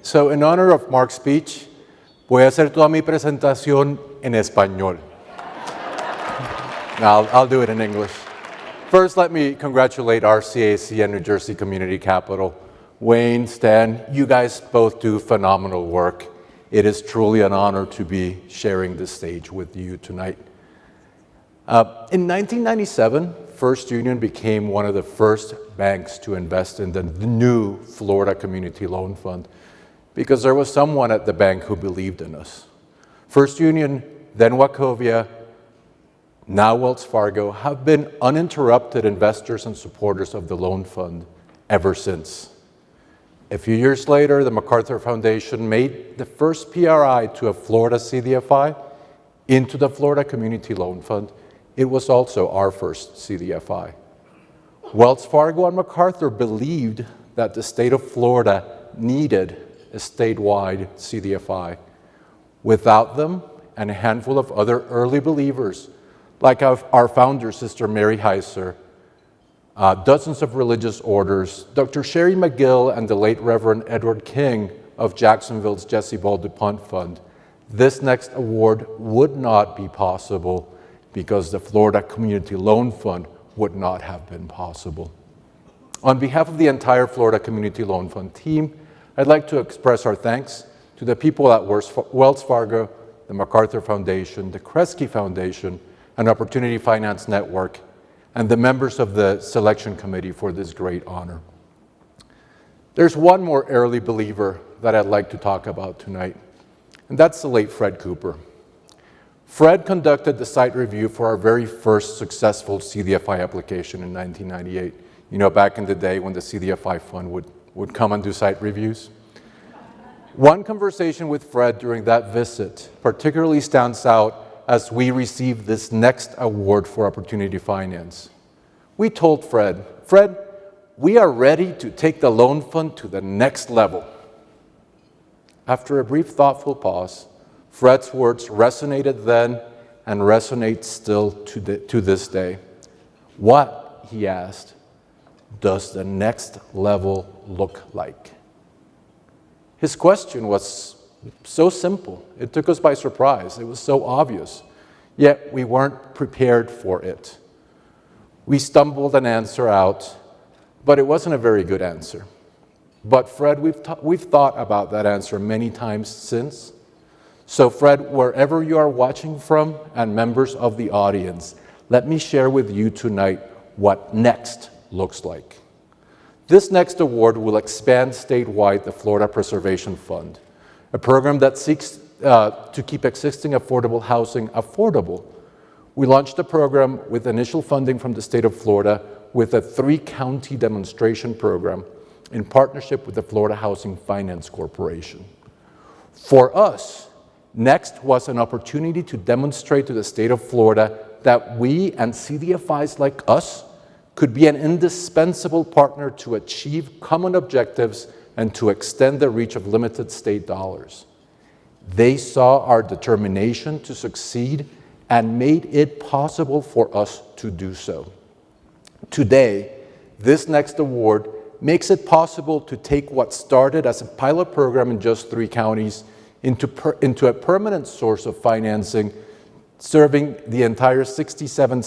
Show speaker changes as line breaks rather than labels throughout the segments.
So in honor of Mark's speech, voy a hacer toda mi presentación en español. Now, I'll do it in English. First, let me congratulate our CAC and New Jersey Community Capital. Wayne, Stan, you guys both do phenomenal work. It is truly an honor to be sharing this stage with you tonight. In 1997, First Union became one of the first banks to invest in the new Florida Community Loan Fund because there was someone at the bank who believed in us. First Union, then Wachovia, now Wells Fargo, have been uninterrupted investors and supporters of the loan fund ever since. A few years later, the MacArthur Foundation made the first PRI to a Florida CDFI into the Florida Community Loan Fund. It was also our first CDFI. Wells Fargo and MacArthur believed that the state of Florida needed a statewide CDFI. Without them, and a handful of other early believers, like our founder, Sister Mary Heiser, dozens of religious orders, Dr. Sherry McGill and the late Reverend Edward King of Jacksonville's Jesse Ball DuPont Fund, this next award would not be possible because the Florida Community Loan Fund would not have been possible. On behalf of the entire Florida Community Loan Fund team, I'd like to express our thanks to the people at Wells Fargo, the MacArthur Foundation, the Kresge Foundation, and Opportunity Finance Network, and the members of the selection committee for this great honor. There's one more early believer that I'd like to talk about tonight, and that's the late Fred Cooper. Fred conducted the site review for our very first successful CDFI application in 1998. You know, back in the day when the CDFI fund would come and do site reviews. One conversation with Fred during that visit particularly stands out as we received this next award for Opportunity Finance. We told Fred, we are ready to take the loan fund to the next level. After a brief thoughtful pause, Fred's words resonated then and resonate still to this day. What, he asked, does the next level look like? His question was so simple. It took us by surprise. It was so obvious, yet we weren't prepared for it. We stumbled an answer out, but it wasn't a very good answer. But Fred, we've thought about that answer many times since. So Fred, wherever you are watching from and members of the audience, let me share with you tonight what next looks like. This next award will expand statewide the Florida Preservation Fund, a program that seeks to keep existing affordable housing affordable. We launched the program with initial funding from the state of Florida with a 3-county demonstration program in partnership with the Florida Housing Finance Corporation. For us, next was an opportunity to demonstrate to the state of Florida that we and CDFIs like us could be an indispensable partner to achieve common objectives and to extend the reach of limited state dollars. They saw our determination to succeed and made it possible for us to do so. Today, this next award makes it possible to take what started as a pilot program in just 3 counties into a permanent source of financing serving the entire 67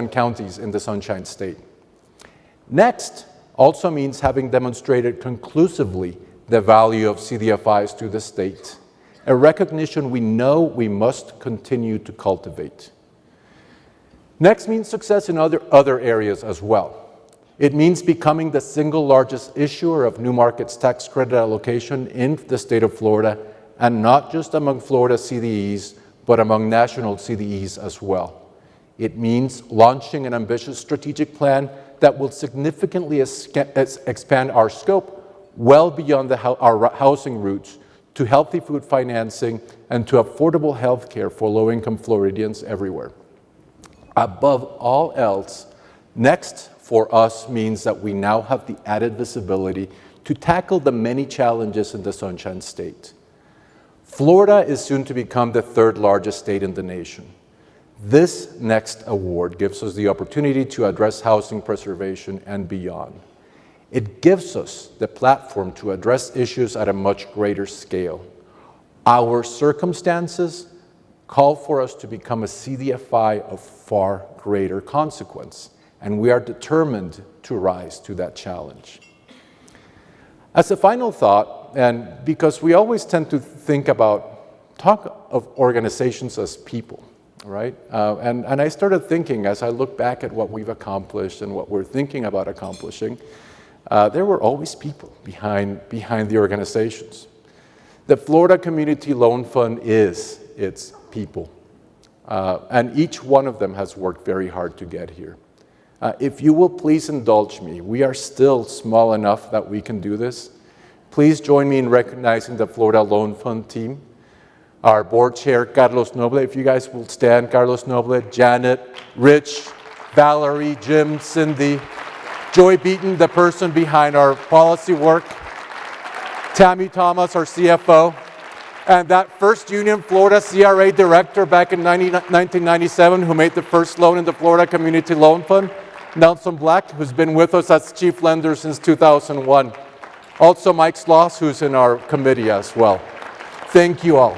counties in the Sunshine State. Next also means having demonstrated conclusively the value of CDFIs to the state, a recognition we know we must continue to cultivate. Next means success in other areas as well. It means becoming the single largest issuer of New Markets Tax Credit allocation in the state of Florida, and not just among Florida CDEs, but among national CDEs as well. It means launching an ambitious strategic plan that will significantly expand our scope well beyond our housing roots to healthy food financing and to affordable health care for low-income Floridians everywhere. Above all else, next for us means that we now have the added visibility to tackle the many challenges in the Sunshine State. Florida is soon to become the 3rd largest state in the nation. This next award gives us the opportunity to address housing preservation and beyond. It gives us the platform to address issues at a much greater scale. Our circumstances call for us to become a CDFI of far greater consequence, and we are determined to rise to that challenge. As a final thought, and because we always tend to talk of organizations as people, right? And I started thinking, as I look back at what we've accomplished and what we're thinking about accomplishing, there were always people behind the organizations. The Florida Community Loan Fund is its people, and each one of them has worked very hard to get here. If you will please indulge me, we are still small enough that we can do this. Please join me in recognizing the Florida Loan Fund team. Our board chair, Carlos Noble, if you guys will stand, Carlos Noble, Janet, Rich, Valerie, Jim, Cindy, Joy Beaton, the person behind our policy work, Tammy Thomas, our CFO, and that First Union Florida CRA director back in 1997 who made the first loan in the Florida Community Loan Fund, Nelson Black, who's been with us as chief lender since 2001. Also Mike Sloss, who's in our committee as well. Thank you all.